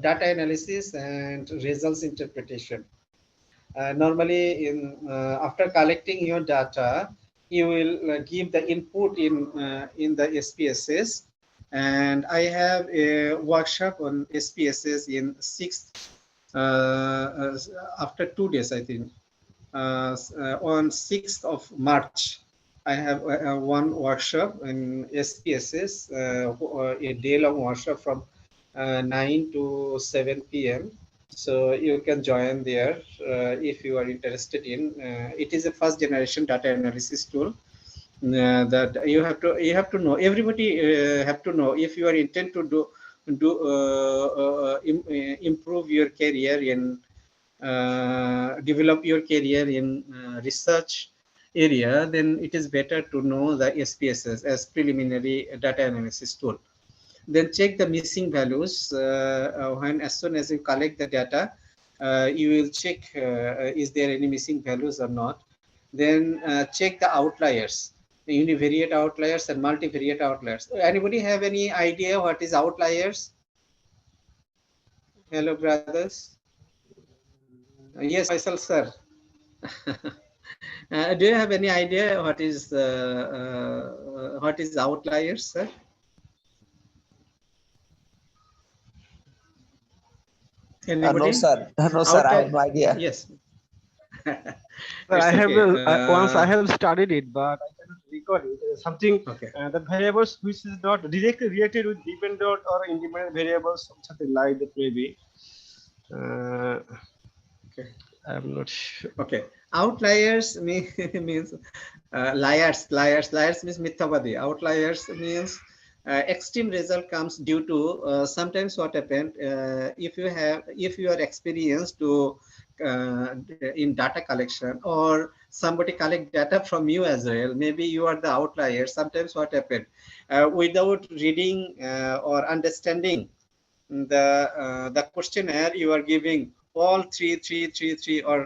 data analysis and results interpretation. Normally, after collecting your data, you will give the input in the SPSS, and I have a workshop on SPSS in 6th after 2 days, I think. On 6th of March, I have one workshop in SPSS, a day-long workshop from 9 to 7 p.m. So you can join there if you are interested in. It is a first generation data analysis tool that you have to know. Everybody have to know if you are intent to improve your career in develop your career in research area, then it is better to know the SPSS as preliminary data analysis tool. Then check the missing values when as soon as you collect the data, you will check is there any missing values or not. Then check the outliers, the univariate outliers and multivariate outliers. Anybody have any idea what is outliers? Hello, brothers. Yes, Faisal sir. Do you have any idea what is outliers, sir? Anybody? No, sir. No, sir. I have no idea. Yes. I have okay. once I have studied it, but I cannot recall it. Something okay. The variables which is not directly related with dependent or independent variables, something like that maybe. Okay. I'm not sure. Okay. Outliers means liars means mithapadi. Outliers means extreme result comes due to sometimes what happened if you are experienced to in data collection, or somebody collect data from you as well, maybe you are the outlier. Sometimes what happened without reading or understanding the questionnaire, you are giving all 3 or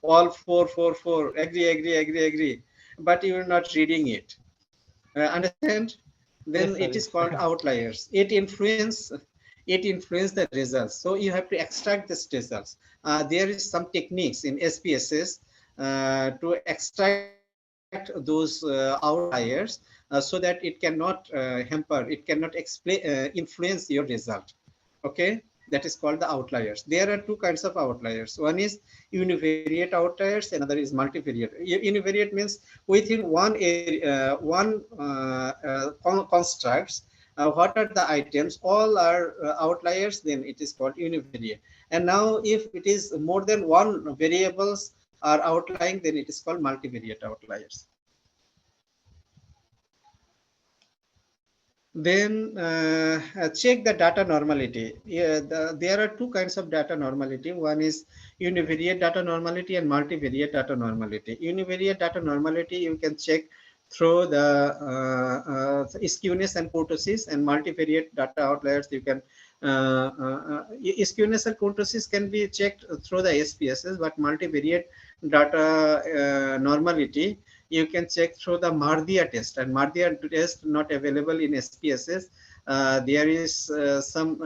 all 4 agree, but you are not reading it. Understand? Then Yes, it is called sir. outliers. It influence the results. So you have to extract these results. There is some techniques in SPSS to extract those outliers so that it cannot hamper, it cannot influence your result. Okay, that is called the outliers. There are two kinds of outliers. One is univariate outliers, another is multivariate. Univariate means within one area, constructs, what are the items, all are outliers, then it is called univariate. And now if it is more than one variables are outlying, then it is called multivariate outliers. Then check the data normality. There are two kinds of data normality. One is univariate data normality and multivariate data normality. Univariate data normality you can check through the skewness and kurtosis, and multivariate data outliers you can skewness and kurtosis can be checked through the SPSS, but multivariate data normality you can check through the Mardia test, and Mardia test not available in SPSS. There is some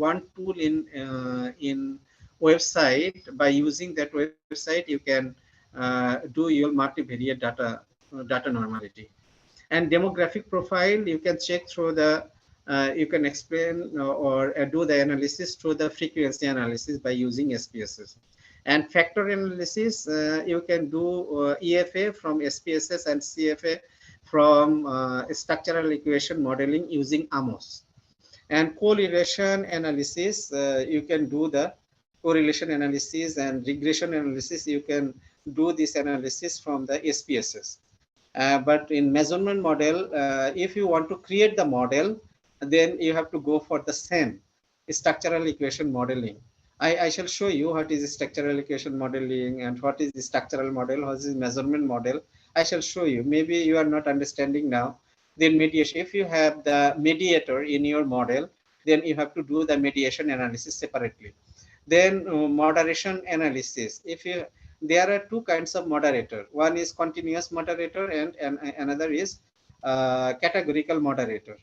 one tool in website. By using that website, you can do your multivariate data normality. And demographic profile you can check through the you can explain or do the analysis through the frequency analysis by using SPSS. And factor analysis, you can do EFA from SPSS and CFA from structural equation modeling using AMOS. And correlation analysis, you can do the correlation analysis, and regression analysis, you can do this analysis from the SPSS. But in measurement model, if you want to create the model, then you have to go for the SEM, structural equation modeling. I shall show you what is structural equation modeling and what is the structural model, what is measurement model. I shall show you. Maybe you are not understanding now. Then mediation. If you have the mediator in your model, then you have to do the mediation analysis separately. Then moderation analysis. There are two kinds of moderator. One is continuous moderator, and another is categorical moderator.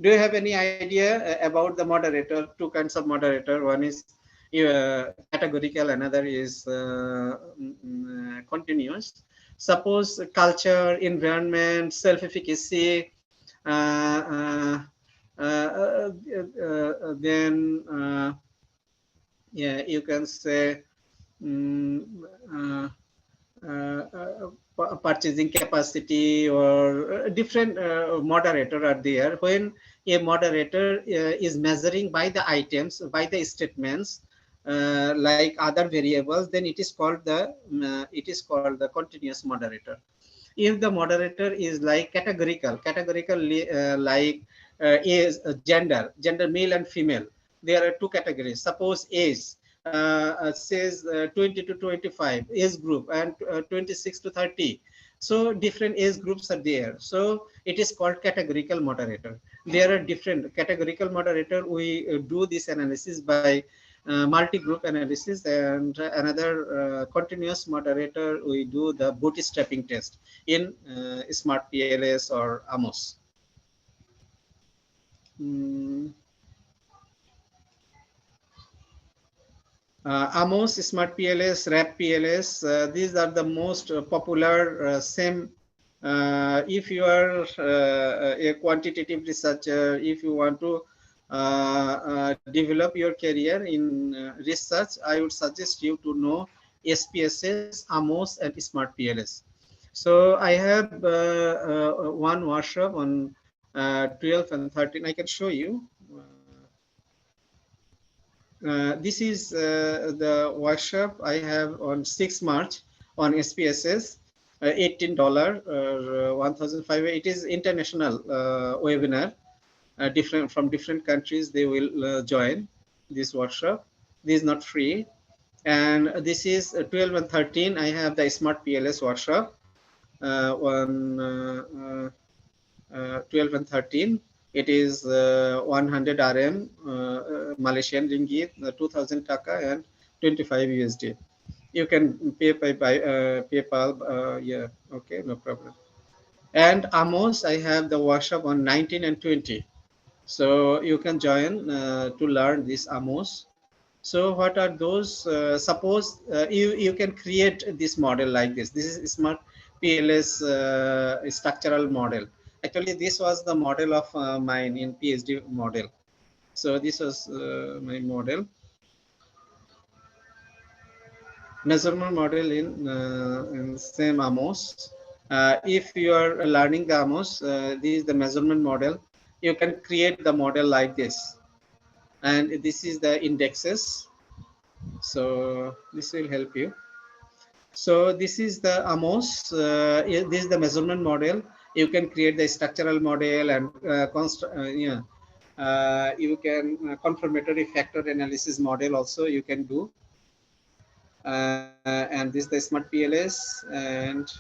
Do you have any idea about the moderator? Two kinds of moderator. One is categorical, another is continuous. Suppose culture, environment, self-efficacy, uh, uh, then yeah, you can say um, uh, purchasing capacity, or different moderator are there. When a moderator is measuring by the items, by the statements, like other variables, then it is called the continuous moderator. If the moderator is like categorical like is gender male and female, there are two categories. Suppose age says 20 to 25 age group, and 26 to 30, so different age groups are there, so it is called categorical moderator. There are different categorical moderator. We do this analysis by multi-group analysis, and another continuous moderator, we do the bootstrapping test in smart PLS or AMOS. Mm, AMOS, smart PLS, RAP PLS, these are the most popular. Same if you are a quantitative researcher, if you want to develop your career in research, I would suggest you to know SPSS, AMOS, and smart PLS. So I have one workshop on 12 and 13. I can show you. This is the workshop I have on 6 March on SPSS, $18 or 1,500. It is international webinar. Different from different countries, they will join this workshop. This is not free. And this is 12 and 13. I have the smart PLS workshop on 12 and 13. It is 100 RM Malaysian ringgit, 2,000 taka, and 25 USD. You can pay by PayPal. Yeah, okay, no problem. And Amos, I have the workshop on 19 and 20. So you can join to learn this Amos. So what are those? Suppose you can create this model like this. This is smart PLS structural model. Actually, this was the model of mine in PhD model. So this was my model. Measurement model in same Amos. If you are learning the Amos, this is the measurement model. You can create the model like this. And this is the indexes. So this will help you. So this is the Amos. This is the measurement model. You can create the structural model, and yeah, you can confirmatory factor analysis model also you can do. And this is the smart PLS, and